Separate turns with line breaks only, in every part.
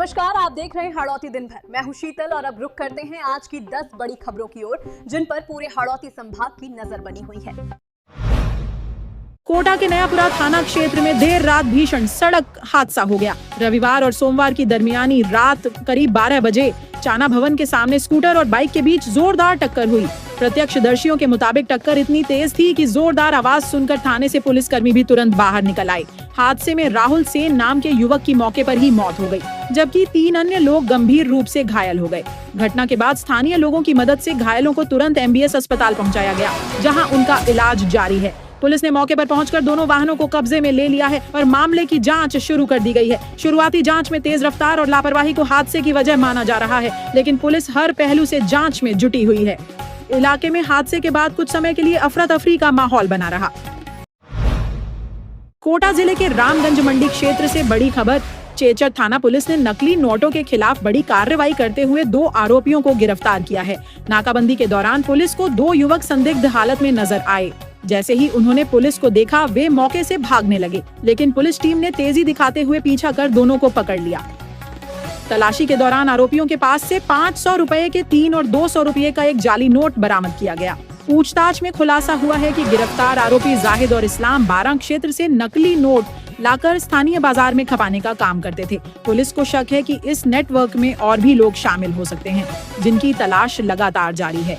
नमस्कार, आप देख रहे हैं हाड़ौती दिन भर। मैं हूं शीतल और अब रुक करते हैं आज की 10 बड़ी खबरों की ओर, जिन पर पूरे हाड़ौती संभाग की नजर बनी हुई है।
कोटा के नयापुरा थाना क्षेत्र में देर रात भीषण सड़क हादसा हो गया। रविवार और सोमवार की दरमियानी रात करीब 12 बजे चाना भवन के सामने स्कूटर और बाइक के बीच जोरदार टक्कर हुई। प्रत्यक्षदर्शियों के मुताबिक टक्कर इतनी तेज थी कि जोरदार आवाज सुनकर थाने से पुलिसकर्मी भी तुरंत बाहर निकल आए। हादसे में राहुल सेन नाम के युवक की मौके पर ही मौत हो गई, जबकि 3 अन्य लोग गंभीर रूप से घायल हो गए। घटना के बाद स्थानीय लोगों की मदद से घायलों को तुरंत MBS अस्पताल पहुंचाया गया, जहां उनका इलाज जारी है। पुलिस ने मौके पर पहुंचकर दोनों वाहनों को कब्जे में ले लिया है और मामले की जांच शुरू कर दी गई है। शुरुआती जांच में तेज रफ्तार और लापरवाही को हादसे की वजह माना जा रहा है, लेकिन पुलिस हर पहलू से जांच में जुटी हुई है। इलाके में हादसे के बाद कुछ समय के लिए अफरा तफरी का माहौल बना रहा। कोटा जिले के रामगंज मंडी क्षेत्र से बड़ी खबर। चेचर थाना पुलिस ने नकली नोटों के खिलाफ बड़ी कार्रवाई करते हुए 2 आरोपियों को गिरफ्तार किया है। नाकाबंदी के दौरान पुलिस को 2 युवक संदिग्ध हालत में नजर आए। जैसे ही उन्होंने पुलिस को देखा, वे मौके से भागने लगे, लेकिन पुलिस टीम ने तेजी दिखाते हुए पीछा कर दोनों को पकड़ लिया। तलाशी के दौरान आरोपियों के पास से 500 रुपए के 3 और 200 रुपए का एक जाली नोट बरामद किया गया। पूछताछ में खुलासा हुआ है कि गिरफ्तार आरोपी जाहिद और इस्लाम 12 क्षेत्र से नकली नोट लाकर स्थानीय बाजार में खपाने का काम करते थे। पुलिस को शक है कि इस नेटवर्क में और भी लोग शामिल हो सकते हैं, जिनकी तलाश लगातार जारी है।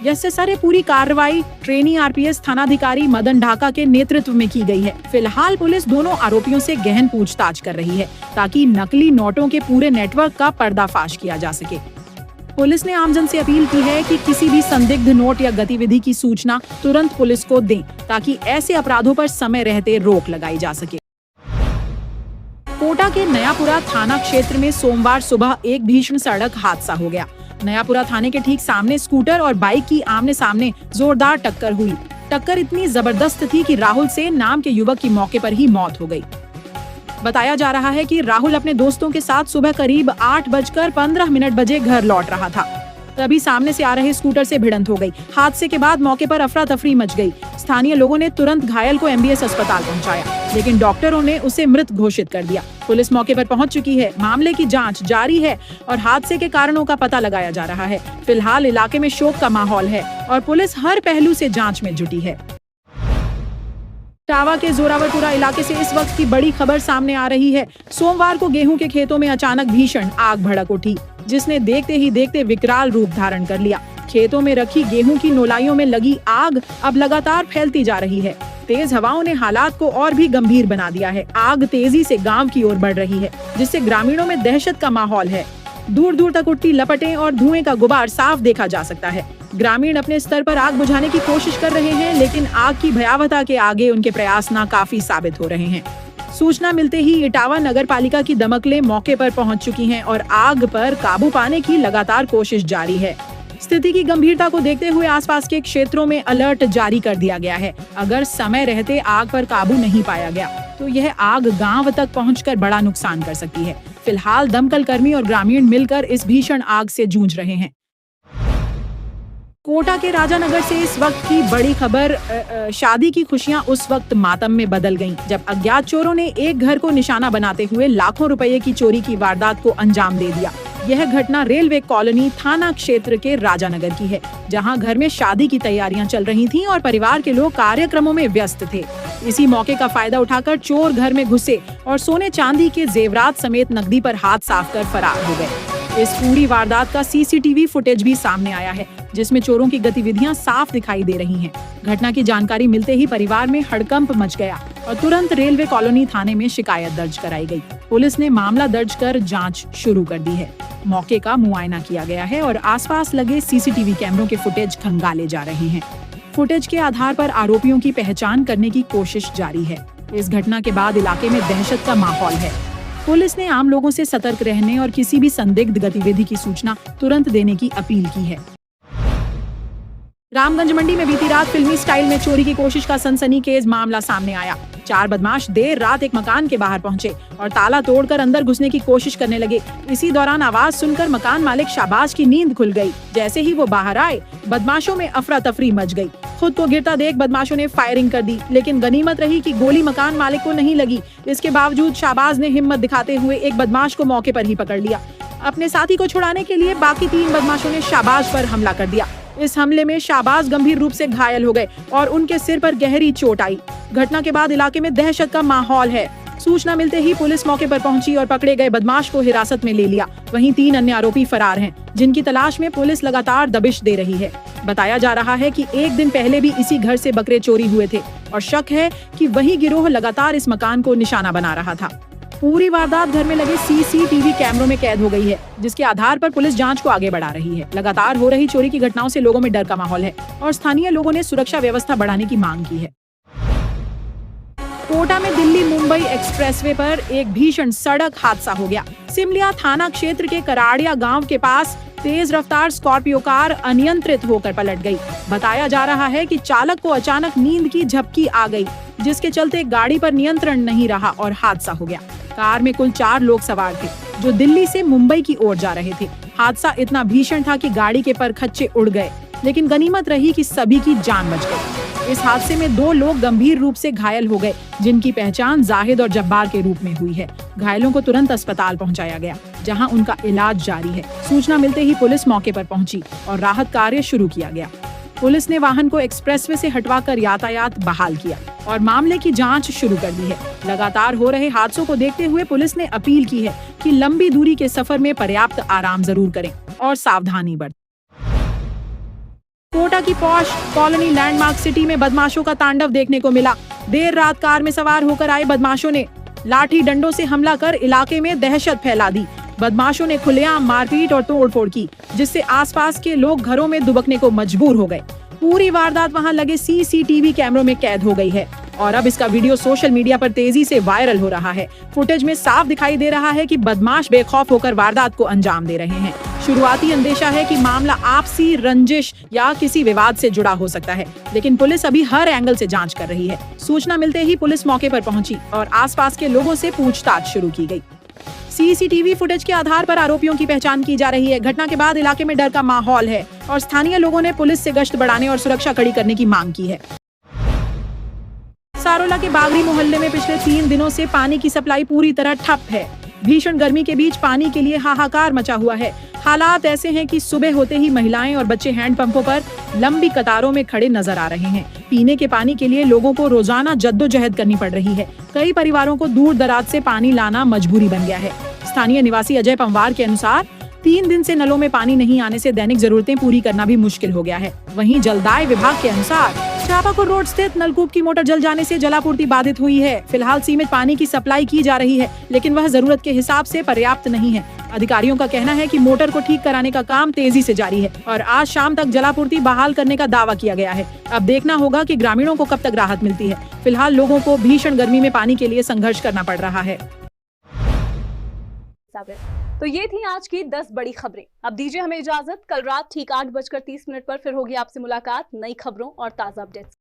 इससे सारे पूरी कार्रवाई ट्रेनी RPS थानाधिकारी मदन ढाका के नेतृत्व में की गई है। फिलहाल पुलिस दोनों आरोपियों से गहन पूछताछ कर रही है, ताकि नकली नोटों के पूरे नेटवर्क का पर्दाफाश किया जा सके। पुलिस ने आमजन से अपील की है कि किसी भी संदिग्ध नोट या गतिविधि की सूचना तुरंत पुलिस को दें, ताकि ऐसे अपराधों पर समय रहते रोक लगाई जा सके। कोटा के नयापुरा थाना क्षेत्र में सोमवार सुबह एक भीषण सड़क हादसा हो गया। नयापुरा थाने के ठीक सामने स्कूटर और बाइक की आमने सामने जोरदार टक्कर हुई। टक्कर इतनी जबरदस्त थी कि राहुल सेन नाम के युवक की मौके पर ही मौत हो गई। बताया जा रहा है कि राहुल अपने दोस्तों के साथ सुबह करीब 8:15 बजे घर लौट रहा था। तभी सामने से आ रहे स्कूटर से भिड़ंत हो गई। हादसे के बाद मौके पर अफरा तफरी मच गई। स्थानीय लोगों ने तुरंत घायल को MBS अस्पताल पहुंचाया, लेकिन डॉक्टरों ने उसे मृत घोषित कर दिया। पुलिस मौके पर पहुंच चुकी है। मामले की जांच जारी है और हादसे के कारणों का पता लगाया जा रहा है। फिलहाल इलाके में शोक का माहौल है और पुलिस हर पहलू से जांच में जुटी है। टावा के जोरावरपुरा इलाके से इस वक्त की बड़ी खबर सामने आ रही है। सोमवार को गेहूं के खेतों में अचानक भीषण आग भड़क उठी, जिसने देखते ही देखते विकराल रूप धारण कर लिया। खेतों में रखी गेहूं की नोलाइयों में लगी आग अब लगातार फैलती जा रही है। तेज हवाओं ने हालात को और भी गंभीर बना दिया है। आग तेजी से गांव की ओर बढ़ रही है, जिससे ग्रामीणों में दहशत का माहौल है। दूर दूर तक उठती लपटें और धुएं का गुबार साफ देखा जा सकता है। ग्रामीण अपने स्तर पर आग बुझाने की कोशिश कर रहे हैं, लेकिन आग की भयावहता के आगे उनके प्रयास नाकाफी साबित हो रहे हैं। सूचना मिलते ही इटावा नगर पालिका की दमकलें मौके पर पहुंच चुकी हैं और आग पर काबू पाने की लगातार कोशिश जारी है। स्थिति की गंभीरता को देखते हुए आसपास के क्षेत्रों में अलर्ट जारी कर दिया गया है। अगर समय रहते आग पर काबू नहीं पाया गया, तो यह आग गांव तक पहुंचकर बड़ा नुकसान कर सकती है। फिलहाल दमकल कर्मी और ग्रामीण मिलकर इस भीषण आग से जूझ रहे हैं। कोटा के राजानगर से इस वक्त की बड़ी खबर। शादी की खुशियां उस वक्त मातम में बदल गईं, जब अज्ञात चोरों ने एक घर को निशाना बनाते हुए लाखों रुपए की चोरी की वारदात को अंजाम दे दिया। यह घटना रेलवे कॉलोनी थाना क्षेत्र के राजानगर की है, जहां घर में शादी की तैयारियां चल रही थीं और परिवार के लोग कार्यक्रमों में व्यस्त थे। इसी मौके का फायदा उठाकर चोर घर में घुसे और सोने चांदी के जेवरात समेत नकदी पर हाथ साफ कर फरार हो गए। इस पूरी वारदात का CCTV फुटेज भी सामने आया है, जिसमें चोरों की गतिविधियां साफ दिखाई दे रही हैं। घटना की जानकारी मिलते ही परिवार में हड़कंप मच गया और तुरंत रेलवे कॉलोनी थाने में शिकायत दर्ज कराई गई। पुलिस ने मामला दर्ज कर जांच शुरू कर दी है। मौके का मुआयना किया गया है और आसपास लगे CCTV कैमरों के फुटेज खंगाले जा रहे हैं। फुटेज के आधार पर आरोपियों की पहचान करने की कोशिश जारी है। इस घटना के बाद इलाके में दहशत का माहौल है। पुलिस ने आम लोगों से सतर्क रहने और किसी भी संदिग्ध गतिविधि की सूचना तुरंत देने की अपील की है। रामगंज मंडी में बीती रात फिल्मी स्टाइल में चोरी की कोशिश का सनसनीखेज मामला सामने आया। 4 बदमाश देर रात एक मकान के बाहर पहुंचे और ताला तोड़कर अंदर घुसने की कोशिश करने लगे। इसी दौरान आवाज सुनकर मकान मालिक शाबाश की नींद खुल गई। जैसे ही वो बाहर आए, बदमाशों में अफरा तफरी मच गई। खुद को गिरता देख बदमाशों ने फायरिंग कर दी, लेकिन गनीमत रही कि गोली मकान मालिक को नहीं लगी। इसके बावजूद शाहबाज ने हिम्मत दिखाते हुए एक बदमाश को मौके पर ही पकड़ लिया। अपने साथी को छुड़ाने के लिए बाकी 3 बदमाशों ने शाहबाज पर हमला कर दिया। इस हमले में शाहबाज गंभीर रूप से घायल हो गए और उनके सिर पर गहरी चोट आई। घटना के बाद इलाके में दहशत का माहौल है। सूचना मिलते ही पुलिस मौके पर पहुंची और पकड़े गए बदमाश को हिरासत में ले लिया। वहीं 3 अन्य आरोपी फरार हैं, जिनकी तलाश में पुलिस लगातार दबिश दे रही है। बताया जा रहा है कि एक दिन पहले भी इसी घर से बकरे चोरी हुए थे और शक है कि वही गिरोह लगातार इस मकान को निशाना बना रहा था। पूरी वारदात घर में लगे CCTV कैमरों में कैद हो गई है, जिसके आधार पर पुलिस जांच को आगे बढ़ा रही है। लगातार हो रही चोरी की घटनाओं से लोगों में डर का माहौल है और स्थानीय लोगों ने सुरक्षा व्यवस्था बढ़ाने की मांग की है। कोटा में दिल्ली मुंबई एक्सप्रेसवे पर एक भीषण सड़क हादसा हो गया। सिमलिया थाना क्षेत्र के कराड़िया गांव के पास तेज रफ्तार स्कॉर्पियो कार अनियंत्रित होकर पलट गई। बताया जा रहा है कि चालक को अचानक नींद की झपकी आ गई, जिसके चलते गाड़ी पर नियंत्रण नहीं रहा और हादसा हो गया। कार में कुल 4 लोग सवार थे, जो दिल्ली से मुंबई की ओर जा रहे थे। हादसा इतना भीषण था कि गाड़ी के परखच्चे उड़ गए, लेकिन गनीमत रही कि सभी की जान बच गई। इस हादसे में 2 लोग गंभीर रूप से घायल हो गए, जिनकी पहचान जाहिद और जब्बार के रूप में हुई है। घायलों को तुरंत अस्पताल पहुंचाया गया, जहां उनका इलाज जारी है। सूचना मिलते ही पुलिस मौके पर पहुंची और राहत कार्य शुरू किया गया। पुलिस ने वाहन को एक्सप्रेसवे से हटवाकर यातायात बहाल किया और मामले की जांच शुरू कर दी है। लगातार हो रहे हादसों को देखते हुए पुलिस ने अपील की है कि लंबी दूरी के सफर में पर्याप्त आराम जरूर करें और सावधानी बरतें। कोटा की पॉश कॉलोनी लैंडमार्क सिटी में बदमाशों का तांडव देखने को मिला। देर रात कार में सवार होकर आए बदमाशों ने लाठी डंडों से हमला कर इलाके में दहशत फैला दी। बदमाशों ने खुलेआम मारपीट और तोड़फोड़ की, जिससे आसपास के लोग घरों में दुबकने को मजबूर हो गए। पूरी वारदात वहां लगे CCTV कैमरों में कैद हो गई है और अब इसका वीडियो सोशल मीडिया पर तेजी से वायरल हो रहा है। फुटेज में साफ दिखाई दे रहा है कि बदमाश बेखौफ होकर वारदात को अंजाम दे रहे हैं। शुरुआती अंदेशा है कि मामला आपसी रंजिश या किसी विवाद से जुड़ा हो सकता है, लेकिन पुलिस अभी हर एंगल से जांच कर रही है। सूचना मिलते ही पुलिस मौके पर पहुंची और आसपास के लोगों से पूछताछ शुरू की गई। CCTV फुटेज के आधार पर आरोपियों की पहचान की जा रही है। घटना के बाद इलाके में डर का माहौल है और स्थानीय लोगों ने पुलिस से गश्त बढ़ाने और सुरक्षा कड़ी करने की मांग की है। सारोला के बागरी मोहल्ले में पिछले 3 दिनों से पानी की सप्लाई पूरी तरह ठप है। भीषण गर्मी के बीच पानी के लिए हाहाकार मचा हुआ है। हालात ऐसे हैं कि सुबह होते ही महिलाएं और बच्चे हैंडपंपों पर लंबी कतारों में खड़े नजर आ रहे हैं। पीने के पानी के लिए लोगों को रोजाना जद्दोजहद करनी पड़ रही है। कई परिवारों को दूर दराज से पानी लाना मजबूरी बन गया है। स्थानीय निवासी अजय पंवार के अनुसार 3 दिन से नलों में पानी नहीं आने से दैनिक जरूरतें पूरी करना भी मुश्किल हो गया है। वहीं जलदाय विभाग के अनुसार चापापुर रोड स्थित नलकूप की मोटर जल जाने से जलापूर्ति बाधित हुई है। फिलहाल सीमित पानी की सप्लाई की जा रही है, लेकिन वह जरूरत के हिसाब से पर्याप्त नहीं है। अधिकारियों का कहना है कि मोटर को ठीक कराने का काम तेजी से जारी है और आज शाम तक जलापूर्ति बहाल करने का दावा किया गया है। अब देखना होगा कि ग्रामीणों को कब तक राहत मिलती है। फिलहाल लोगों को भीषण गर्मी में पानी के लिए संघर्ष करना पड़ रहा है।
तो ये थी आज की 10 बड़ी खबरें। अब दीजिए हमें इजाजत। कल रात ठीक 8:30 पर फिर होगी आपसे मुलाकात नई खबरों और ताजा अपडेट्स।